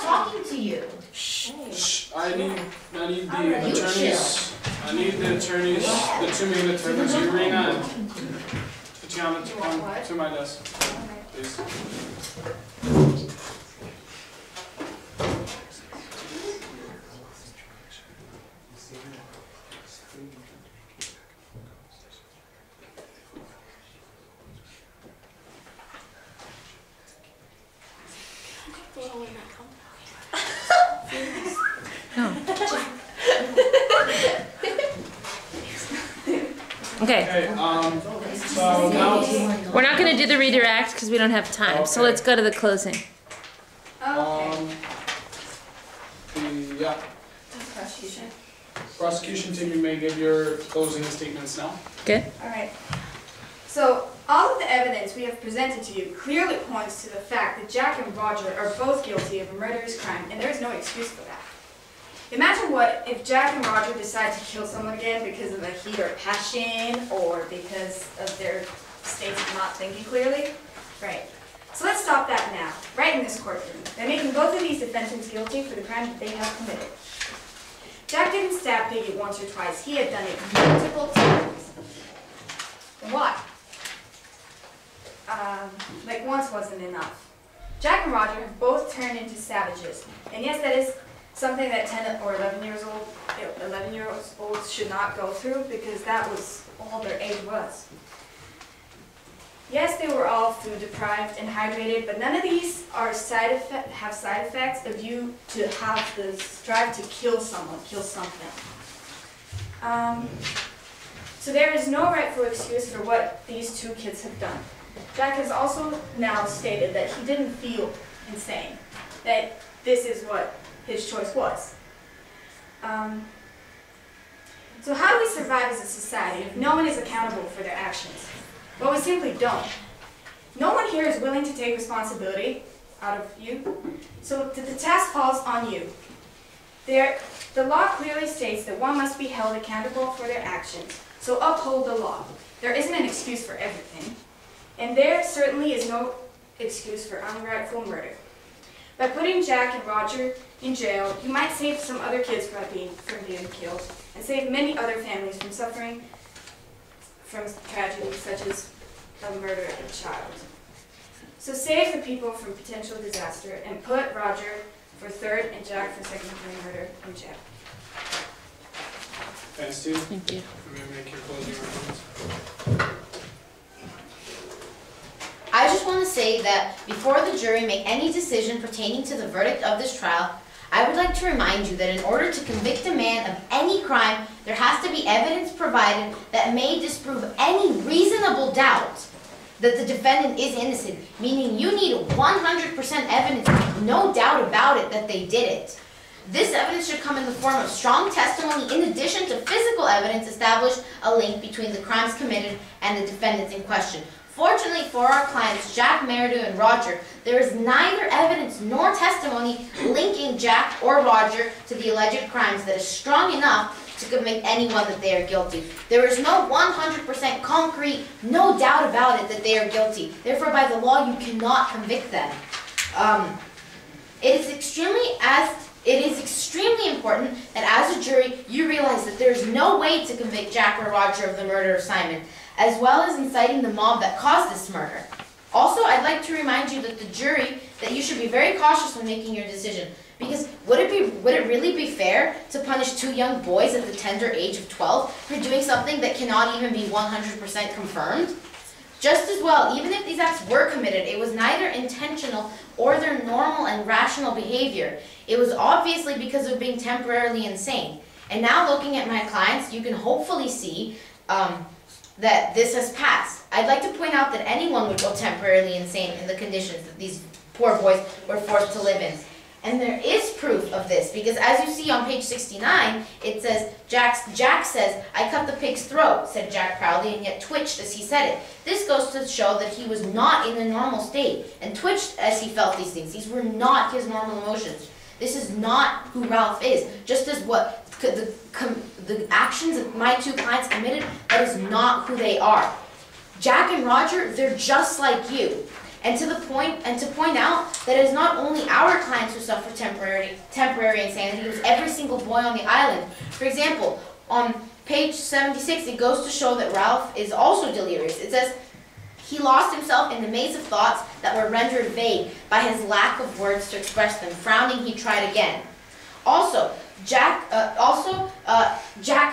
talking to you. Shh. I need the attorneys. I need the attorneys, the 2 main attorneys, Irina and Tatiana, to come to my desk, please. Okay. So now, We're not going to do the redirect because we don't have time. So let's go to the closing. yeah. Prosecution team, you may give your closing statements now. Good. All right. So all of the evidence we have presented to you clearly points to the fact that Jack and Roger are both guilty of a murderous crime, and there is no excuse for that. Imagine what if Jack and Roger decide to kill someone again because of a heat or passion, or because of their states of not thinking clearly. Right. So let's stop that now, right in this courtroom, by making both of these defendants guilty for the crime that they have committed. Jack didn't stab Piggy once or twice. He had done it multiple times. And why? Like once wasn't enough. Jack and Roger have both turned into savages. And yes, that is something that 10 or 11-year-olds should not go through, because that was all their age was. Yes, they were all food deprived and hydrated, but none of these are have side effects of you to have this drive to kill someone, kill something. So there is no rightful excuse for what these two kids have done. Jack has also now stated that he didn't feel insane, that this is what his choice was. So how do we survive as a society if no one is accountable for their actions? Well, we simply don't. No one here is willing to take responsibility out of you, so the task falls on you. The law clearly states that one must be held accountable for their actions, so uphold the law. There isn't an excuse for everything, and there certainly is no excuse for unrightful murder. By putting Jack and Roger in jail, you might save some other kids from being killed, and save many other families from suffering from tragedies such as the murder of a child. So save the people from potential disaster, and put Roger for third and Jack for second-degree murder in jail. Thanks, Steve. Thank you. I'm going to make your closing remarks. I just want to say that before the jury make any decision pertaining to the verdict of this trial, I would like to remind you that in order to convict a man of any crime, there has to be evidence provided that may disprove any reasonable doubt that the defendant is innocent, meaning you need 100% evidence, no doubt about it, that they did it. This evidence should come in the form of strong testimony in addition to physical evidence establish a link between the crimes committed and the defendants in question. Fortunately for our clients, Jack, Meridu, and Roger, there is neither evidence nor testimony linking Jack or Roger to the alleged crimes that is strong enough to convict anyone that they are guilty. There is no 100% concrete, no doubt about it that they are guilty. Therefore, by the law, you cannot convict them. It is extremely important that as a jury, you realize that there is no way to convict Jack or Roger of the murder of Simon, as well as inciting the mob that caused this murder. Also, I'd like to remind you that the jury, that you should be very cautious when making your decision. Because would it really be fair to punish two young boys at the tender age of 12 for doing something that cannot even be 100% confirmed? Just as well, even if these acts were committed, it was neither intentional or their normal and rational behavior. It was obviously because of being temporarily insane. And now looking at my clients, you can hopefully see that this has passed. I'd like to point out that anyone would go temporarily insane in the conditions that these poor boys were forced to live in. And there is proof of this, because as you see on page 69, it says, Jack says, "I cut the pig's throat," said Jack proudly, and yet twitched as he said it. This goes to show that he was not in a normal state, and twitched as he felt these things. These were not his normal emotions. This is not who Ralph is. Just as what the actions of my two clients committed, that is not who they are. Jack and Roger, they're just like you. And to point out that it is not only our clients who suffer temporary insanity, it was every single boy on the island. For example, on page 76, it goes to show that Ralph is also delirious. It says, he lost himself in the maze of thoughts that were rendered vague by his lack of words to express them. Frowning, he tried again. Also, Jack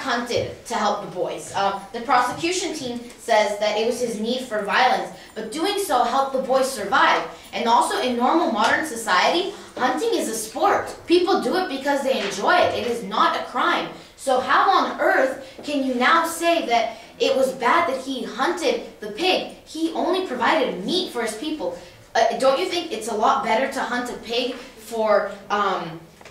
hunted to help the boys. The prosecution team says that it was his need for violence, but doing so helped the boys survive. And also, in normal modern society, hunting is a sport. People do it because they enjoy it. It is not a crime. So how on earth can you now say that it was bad that he hunted the pig? He only provided meat for his people. Don't you think it's a lot better to hunt a pig for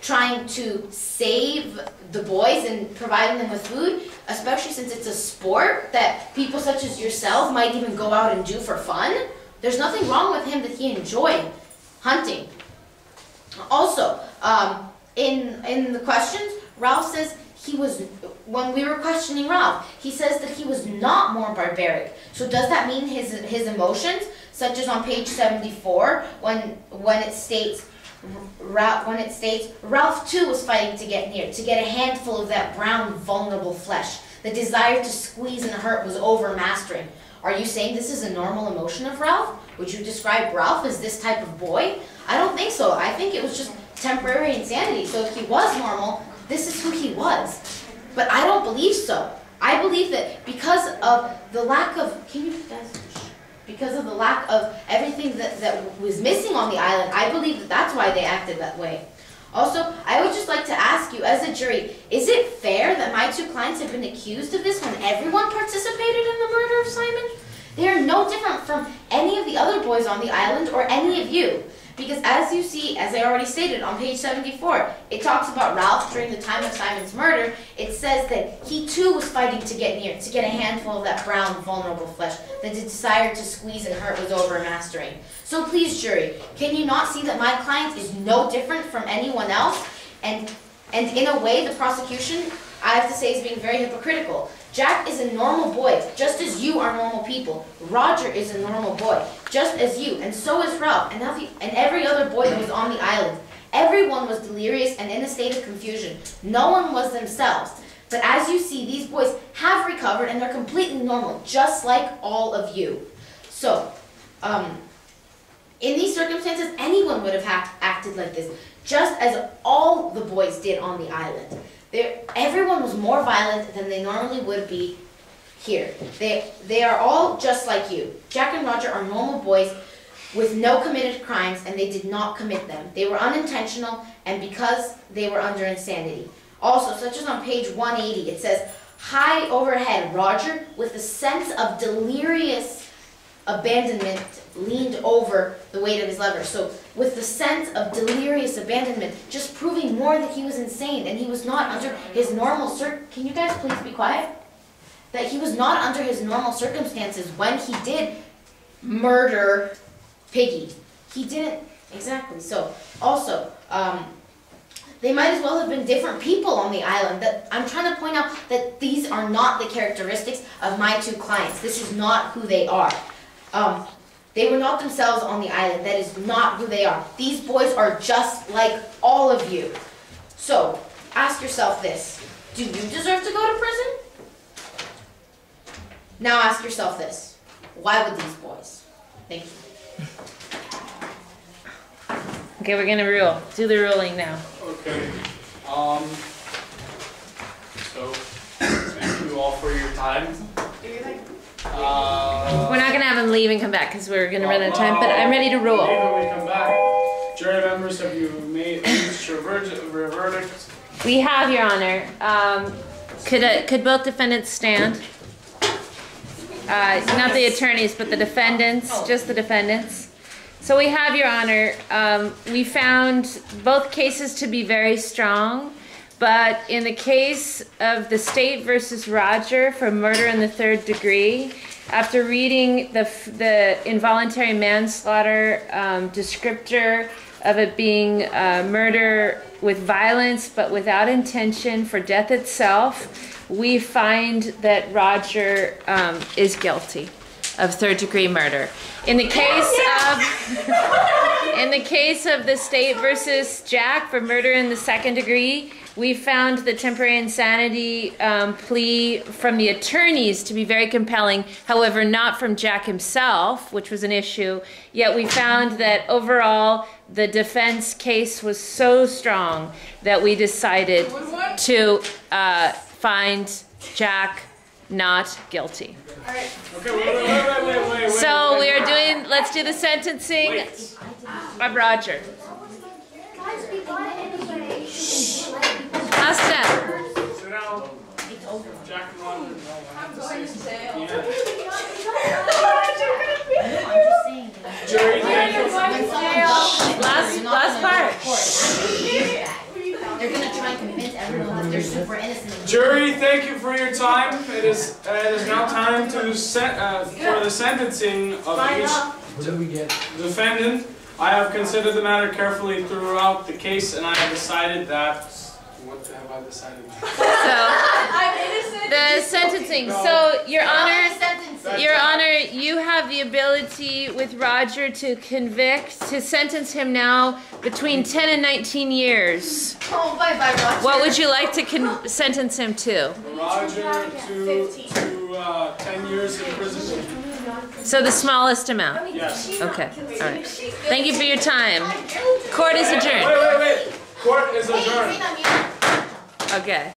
trying to save the boys and providing them with food, especially since it's a sport that people such as yourself might even go out and do for fun? There's nothing wrong with him that he enjoyed hunting. Also, in the questions, Ralph says when we were questioning Ralph, he says that he was not more barbaric. So does that mean his emotions, such as on page 74, when it states Ralph too was fighting to get near, to get a handful of that brown, vulnerable flesh. The desire to squeeze and hurt was overmastering. Are you saying this is a normal emotion of Ralph? Would you describe Ralph as this type of boy? I don't think so. I think it was just temporary insanity. So if he was normal, this is who he was. But I don't believe so. I believe that because of the lack of, because of the lack of everything that was missing on the island, I believe that that's why they acted that way. Also, I would just like to ask you, as a jury, is it fair that my two clients have been accused of this when everyone participated in the murder of Simon? They are no different from any of the other boys on the island or any of you. Because as you see, as I already stated on page 74, it talks about Ralph during the time of Simon's murder. It says that he too was fighting to get near, to get a handful of that brown, vulnerable flesh. That the desire to squeeze and hurt was overmastering. So please, jury, can you not see that my client is no different from anyone else? And in a way, the prosecution, I have to say, is being very hypocritical. Jack is a normal boy, just as you are normal people. Roger is a normal boy, just as you, and so is Ralph, and every other boy that was on the island. Everyone was delirious and in a state of confusion. No one was themselves. But as you see, these boys have recovered and they're completely normal, just like all of you. So, in these circumstances, anyone would have acted like this, just as all the boys did on the island. Everyone was more violent than they normally would be here. They are all just like you. Jack and Roger are normal boys with no committed crimes, and they did not commit them. They were unintentional, and because they were under insanity. Also, such as on page 180, it says, high overhead, Roger, with a sense of delirious abandonment, leaned over the weight of his lever. So with the sense of delirious abandonment, just proving more that he was insane and he was not under his normal can you guys please be quiet? That he was not under his normal circumstances when he did murder Piggy. He didn't, exactly. So also, they might as well have been different people on the island. That I'm trying to point out that these are not the characteristics of my two clients. This is not who they are. They were not themselves on the island. That is not who they are. These boys are just like all of you. So, ask yourself this. Do you deserve to go to prison? Now ask yourself this. Why would these boys? Thank you. Okay, we're gonna rule. Do the ruling now. Okay. So, thank you all for your time. We're not gonna have him leave and come back because we're gonna run out of time, but I'm ready to rule. When we come back, jury members, have you made your verdict? We have, Your Honor. Could both defendants stand? Not the attorneys, but the defendants, just the defendants. So we have, Your Honor, we found both cases to be very strong, but in the case of the State versus Roger for murder in the 3rd degree, after reading the involuntary manslaughter descriptor of it being murder with violence but without intention for death itself, we find that Roger is guilty. of third-degree murder. In the case of the state versus Jack for murder in the second degree, we found the temporary insanity plea from the attorneys to be very compelling, however, not from Jack himself, which was an issue. Yet we found that overall, the defense case was so strong that we decided to find Jack not guilty. Okay, wait. So we are doing, let's do the sentencing of Roger. Last step. Sit down. Jack and Roger. Jury, thank you. Last part. They're gonna try and convince everyone that they're super innocent. Jury, thank you for your time. It is now time to for the sentencing of each defendant. I have considered the matter carefully throughout the case, and I have decided that. What have I decided? So, the sentencing. So, Your Honor, you have the ability with Roger to sentence him now between 10 and 19 years. Oh, bye, Roger. What would you like to sentence him to? Roger to 10 years in prison. So the smallest amount? Yes. Okay, all right. Thank you for your time. Court is adjourned. Wait. Court is adjourned. Okay.